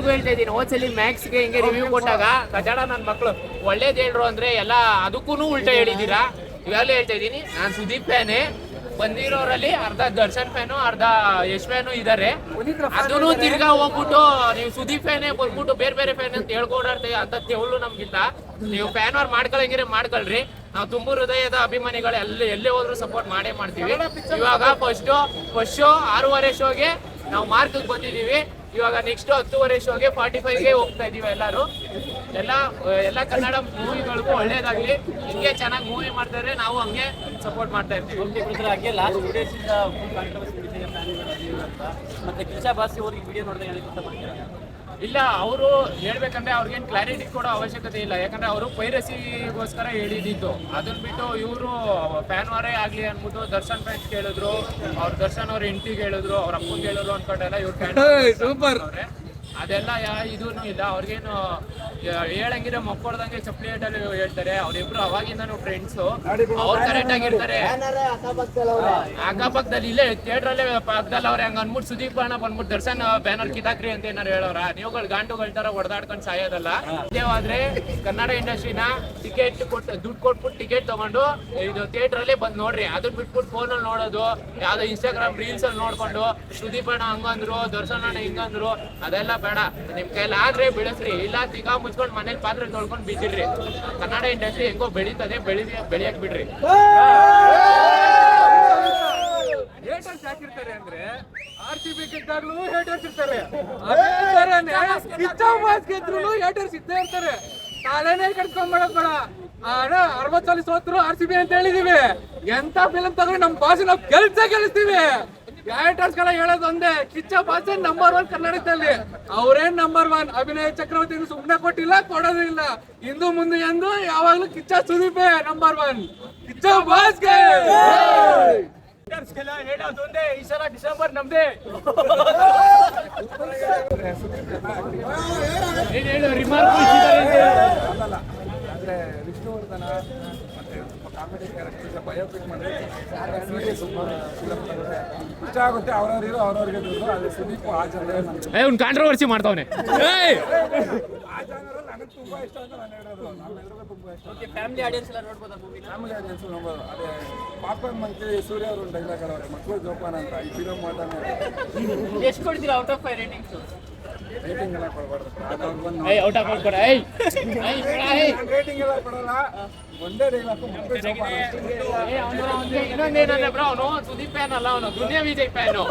ಎಲ್ರಿಗೂ ಹೇಳ್ತಾ ಇದ್ದೀನಿ, ಹೋದ್ಸಲಿ ಮ್ಯಾಕ್ಸ್ಗೆ ಹಿಂಗೆ ರಿವ್ಯೂ ಕೊಟ್ಟಾಗ ಕಚಡ ನನ್ನ ಮಕ್ಕಳು ಒಳ್ಳೇದು ಹೇಳ್ರು ಅಂದ್ರೆ ಎಲ್ಲ ಅದಕ್ಕೂ ಉಲ್ಟಾ ಹೇಳಿದ್ದೀರಾ. ಇವಾಗಲೇ ಹೇಳ್ತಾ ಇದ್ದೀನಿ, ನಾನು ಸುದೀಪ್ ಫ್ಯಾನೇ. ಬಂದಿರೋರಲ್ಲಿ ಅರ್ಧ ದರ್ಶನ್ ಫ್ಯಾನು, ಅರ್ಧ ಯಶ್ ಫ್ಯಾನು ಇದ್ದಾರೆ. ಅದನ್ನು ತಿರ್ಗಾ ಹೋಗ್ಬಿಟ್ಟು ನೀವು ಸುದೀಪ್ ಫ್ಯಾನೇ ಬಂದ್ಬಿಟ್ಟು ಬೇರೆ ಬೇರೆ ಫ್ಯಾನ್ ಅಂತ ಹೇಳ್ಕೊಡಾಡ್ತೀವಿ ಅಂತ ತೆವಳು ನಮ್ಗಿಂತ. ನೀವು ಫ್ಯಾನ್ ಅವ್ರು ಮಾಡ್ಕೊಳಂಗಿದ್ರೆ ಮಾಡ್ಕೊಳ್ರಿ. ನಾವು ತುಂಬ ಹೃದಯದ ಅಭಿಮಾನಿಗಳು ಎಲ್ಲೇ ಹೋದ್ರು ಸಪೋರ್ಟ್ ಮಾಡೇ ಮಾಡ್ತೀವಿ. ಇವಾಗ ಫಸ್ಟ್ ಶೋ 6:30 ಶೋಗೆ ನಾವು ಮಾರ್ಕ್ಗೆ ಬಂದಿದ್ದೀವಿ. ಇವಾಗ ನೆಕ್ಸ್ಟ್ 10:30 ಶೋಗೆ 45ಗೆ ಹೋಗ್ತಾ ಇದೀವಿ. ಎಲ್ಲ ಕನ್ನಡ ಮೂವಿಗಳಿಗೂ ಒಳ್ಳೇದಾಗ್ಲಿ, ಹಿಂಗೆ ಚೆನ್ನಾಗಿ ಮೂವಿ ಮಾಡ್ತಾರೆ, ನಾವು ಹಂಗೆ ಸಪೋರ್ಟ್ ಮಾಡ್ತಾ ಇರ್ತೀವಿ. ಹಾಗೆ ಲಾಸ್ಟ್ 2 days ಇಂದ ಮತ್ತೆ ಕಿಚ್ಚ ಬಾಸಿ ಅವ್ರಿಗೆ ವಿಡಿಯೋ ನೋಡಿದಾಗ ಇಷ್ಟಪಡ್ತೀರಾ? ಇಲ್ಲ, ಅವರು ಹೇಳ್ಬೇಕಂದ್ರೆ ಅವ್ರಿಗೇನು ಕ್ಲಾರಿಟಿ ಕೊಡೋ ಅವಶ್ಯಕತೆ ಇಲ್ಲ. ಯಾಕಂದ್ರೆ ಅವರು ಪೈರಸಿಗೋಸ್ಕರ ಹೇಳಿದ್ದು. ಅದನ್ನ ಬಿಟ್ಟು ಇವರು ಫ್ಯಾನ್ ವಾರೇ ಆಗ್ಲಿ ಅಂದ್ಬಿಟ್ಟು ದರ್ಶನ್ ಫ್ಯಾನ್ಸ್ ಕೇಳಿದ್ರು, ಅವ್ರ ದರ್ಶನ್ ಅವ್ರ ಹೆಂಡತಿಗೆ ಹೇಳಿದ್ರು, ಅವ್ರ ಅಪ್ಪಂಗೆ ಹೇಳಿದ್ರು ಅನ್ಕೊಂಡೆಲ್ಲ ಇವ್ರು ಫ್ಯಾನ್ ಅದೆಲ್ಲ ಇದೂ ಇಲ್ಲ. ಅವ್ರಿಗೇನು ಹೇಳಂಗಿದ್ರೆ ಮಕ್ಕಳ್ದಂಗೆ ಚಪ್ಪಲಿ ಏಟಲ್ಲಿ ಹೇಳ್ತಾರೆ. ಅವ್ರಿಬ್ರು ಅವಾಗಿಂದನೂ ಫ್ರೆಂಡ್ಸು, ಅವ್ರು ಕರೆಕ್ಟ್ ಆಗಿರ್ತಾರೆ. ಅಕ್ಕಪಕ್ಕದಲ್ಲಿ ಇಲ್ಲೇ ಥಿಯೇಟ್ರಲ್ಲೇ ಪಕ್ಕದಲ್ಲಿ ಅವ್ರೆ. ಹಂಗ ಅನ್ಬಿಟ್ಟು ಸುದೀಪ್ ಅಣ್ಣ ಬಂದ್ಬಿಟ್ಟು ದರ್ಶನ್ ಬ್ಯಾನರ್ ಕಿತಾಕ್ರಿ ಅಂತ ಏನಾರು ಹೇಳೋರ? ನೀವುಗಳು ಗಾಂಡುಗಳ ತರ ಹೊಡೆದಾಡ್ಕೊಂಡು ಸಾಯೋದಲ್ಲ. ಇದೇವಾದ್ರೆ ಕನ್ನಡ ಇಂಡಸ್ಟ್ರಿನ ಟಿಕೆಟ್ ಕೊಟ್ಟು ದುಡ್ಡು ಕೊಟ್ಬಿಟ್ಟು ಟಿಕೆಟ್ ತಗೊಂಡು ಇದು ಥಿಯೇಟ್ರಲ್ಲೇ ಬಂದು ನೋಡ್ರಿ. ಅದನ್ನ ಬಿಟ್ಬಿಟ್ಟು ಫೋನಲ್ಲಿ ನೋಡೋದು, ಯಾವ್ದೋ ಇನ್ಸ್ಟಾಗ್ರಾಮ್ ರೀಲ್ಸ್ ಅಲ್ಲಿ ನೋಡ್ಕೊಂಡು ಸುದೀಪ್ ಅಣ್ಣ ಹಂಗಂದ್ರು, ದರ್ಶನ್ ಅಣ್ಣ ಹಿಂಗಂದ್ರು, ಅದೆಲ್ಲ ಬೇಡ. ನಿಮ್ ಕೈಲಿ ಆದ್ರೆ ಬೆಳೆಸ್ರಿ, ಇಲ್ಲ ತಿಗಾ ಮುಚ್ಕೊಂಡು ಮನೇಲಿ ಪಾತ್ರೆ ತೊಳ್ಕೊಂಡು ಬಿದ್ದಿಡ್ರಿ. ಕನ್ನಡ ಇಂಡಸ್ಟ್ರಿ ಹೆಂಗೋ ಬೆಳೀತದೆ, ಬೆಳೆಯಕ್ ಬಿಡ್ರಿ. ಹೇಟರ್ಸ್ ಯಾಕಿರ್ತಾರೆ ಅಂದ್ರೆ RCB ಗೆದ್ದಾಗ್ಲೂ ಹೇಟರ್ಸ್ ಇರ್ತಾರೆ, ಗೆದ್ರು ಹೇಟರ್ಸ್ ಇದ್ದೇ ಇರ್ತಾರೆ. ತಾಲೇನೆ ಕಟ್ಕೊಂಡ್ಬೇಡ ಬೇಡ. 60 ಸಲ ಸೋತ್ರು RCB ಅಂತ ಹೇಳಿದೀವಿ. ಎಂತ ಫಿಲಮ್ ತಗೊಂಡು ನಮ್ ಭಾಷೆ ನಾವು ಗೆಲ್ಸ್ತೀವಿ. ಹೇಟರ್ಸ್ ಗಳ ಹೇಳೋದು ಒಂದೇ, ಕಿಚ್ಚ ಭಾಷೆ ನಂಬರ್ 1 ಕನ್ನಡದಲ್ಲಿ. ಅವರೇನ್ ನಂಬರ್ 1. ಅಭಿನಯ ಚಕ್ರವರ್ತಿ ಸುಮ್ಮನೆ ಕೊಟ್ಟಿಲ್ಲ, ಕೊಡೋದು ಇಲ್ಲ. ಇಂದು ಮುಂದೆ ಎಂದು ಯಾವಾಗ್ಲೂ ಕಿಚ್ಚ ಸುದೀಪೇ ನಂಬರ್ 1. ಕಿಚ್ಚ ಭಾಷೆ ಹೇಳೋದು ಒಂದೇ, ಈ ಸಲ ಡಿಸೆಂಬರ್ ನಮ್ದೇ. ಅಂದ್ರೆ ವಿಷ್ಣುವರ್ಧನ ಮತ್ತೆ ಕಾಮಿಡಿ ಕ್ಯಾರೆಕ್ಟರ್ ಬಯೋಪಿಕ್ ಮಾಡಿ ಇಷ್ಟ ಆಗುತ್ತೆ. ಅವ್ರವ್ರಿಗೆ ದುಡ್ಡು. ಅದು ಸುದೀಪ್ ಆ ಜನರೇ ಕಾಂಟ್ರವರ್ಸಿ ಮಾಡ್ತಾವನೆ. ಆ ಜನರು ನನಗೆ ತುಂಬಾ ಇಷ್ಟ ಅಂತ ನಾನು ಹೇಳೋದು. ನಮ್ಮೆಲ್ಲರಿಗೂ ತುಂಬಾ ಇಷ್ಟ. ಫ್ಯಾಮಿಲಿ ಆಡಿಯನ್ಸ್ ಎಲ್ಲ ನೋಡ್ಬೋದಾ ಮೂವಿ? ಫ್ಯಾಮಿಲಿ ಆಡಿಯನ್ಸ್ ನೋಡ್ಬೋದು. ಅದೇ ಪಾಪ್ಕಾರ್ನ್ ಮಂತ್ರಿ ಸೂರ್ಯ ಅವರು ಡೈಲಾಗ್ ಅವ್ರೆ, ಮಕ್ಕಳು ಜೋಪಾನ ಅಂತ. ಈ ಫಿಲಮ್ ಮಾಡ್ತಾನೆ. ಎಷ್ಟು ಕೊಡ್ತೀರಾ ಔಟ್ ಆಫ್ 5 ರೇಟಿಂಗ್ಸ್? ರೇಟಿಂಗ್ ಎಲ್ಲ ಕೊಡಬಾರ್ದು. ರೇಟಿಂಗ್ ಎಲ್ಲ ಕೊಡಲ್ಲ. ಒಂದೇ ಡೈಲಾಗ್ ಇನ್ನೊಂದೇನಂದ್ರೆ ಬ್ರೋ, ಅವನು ಸುದೀಪ್ ಫ್ಯಾನ್ ಅಲ್ಲ, ಅವನು ದುನಿಯಾ ವಿಜಯ್ ಫ್ಯಾನು.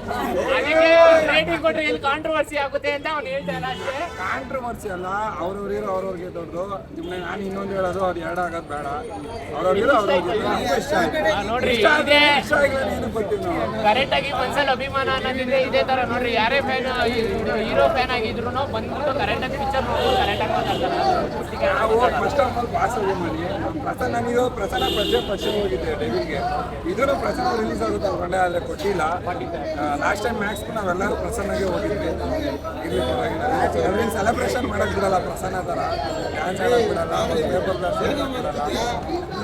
ಅದಕ್ಕೆ ರೇಟಿಂಗ್ ಕೊಟ್ರೆ ಇಲ್ಲಿ ಕಾಂಟ್ರವರ್ಸಿ ಆಗುತ್ತೆ ಅಂತ ಅವ್ನು ಹೇಳ್ತಾನೆ ಅಷ್ಟೇ. ಕಾಂಟ್ರವರ್ಸಿ ಅಲ್ಲ, ಅವ್ರವ್ರಿಗೆ ದೊಡ್ಡದು. ನಿಮ್ಗೆ ನಾನು ಇನ್ನೊಂದು ಹೇಳೋದು, ಅದು ಎರಡು ಆಗೋದು ಬೇಡ. ಅವ್ರವ್ರಿಗೆ ನೋಡ್ರಿ, ಕರೆಕ್ಟ್ ಆಗಿ ಮನ್ಸಲ್ಲಿ ಅಭಿಮಾನ ಅನ್ನೋದಿದ್ರೆ ಇದೇ ತರ ನೋಡ್ರಿ. ಯಾರೇ ಫ್ಯಾನ್, ಹೀರೋ ಫ್ಯಾನ್ ಆಗಿದ್ರು ಬಂದ್ಬಿಟ್ಟು ಕರೆಕ್ಟ್ ಆಗಿ ಪಿಕ್ಚರ್ ನೋಡ್ಬೋದು, ಕರೆಕ್ಟ್ ಆಗಿ ಮಾತಾಡ್ತಾರೆ. ಫಸ್ಟ್ ಆಫ್ ಆಲ್ ಭಾಷೆ ಮಾಡಿ ನಾನಿರೋ ಪ್ರಸನ್ನ ಫಸ್ಟ್ ಹೋಗಿದ್ದೆ ಡೆವಿಲ್ಗೆ. ಇದನ್ನು ಪ್ರಸನ್ನ ರಿಲೀಸ್ ಆಗುತ್ತೆ ಅನ್ಕೊಂಡೆ, ಆದರೆ ಕೊಟ್ಟಿಲ್ಲ. ಲಾಸ್ಟ್ ಟೈಮ್ ಮ್ಯಾಕ್ಸ್ ನಾವೆಲ್ಲರೂ ಪ್ರಸನ್ನಾಗೆ ಹೋಗಿದ್ವಿ. ಇಲ್ಲಿ ಪರವಾಗಿಲ್ಲ. ಸೆಲೆಬ್ರೇಷನ್ ಮಾಡೋದು ಬಿಡಲ್ಲ ಪ್ರಸನ್ನ ಥರ, ಡ್ಯಾನ್ಸ್ ಆಡೋದು ಬಿಡಲ್ಲ, ಪೇಪರ್ ಬಿಡಲ್ಲ.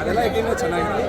ಅದೆಲ್ಲ ಇದೀನಿ ಚೆನ್ನಾಗಿದೆ.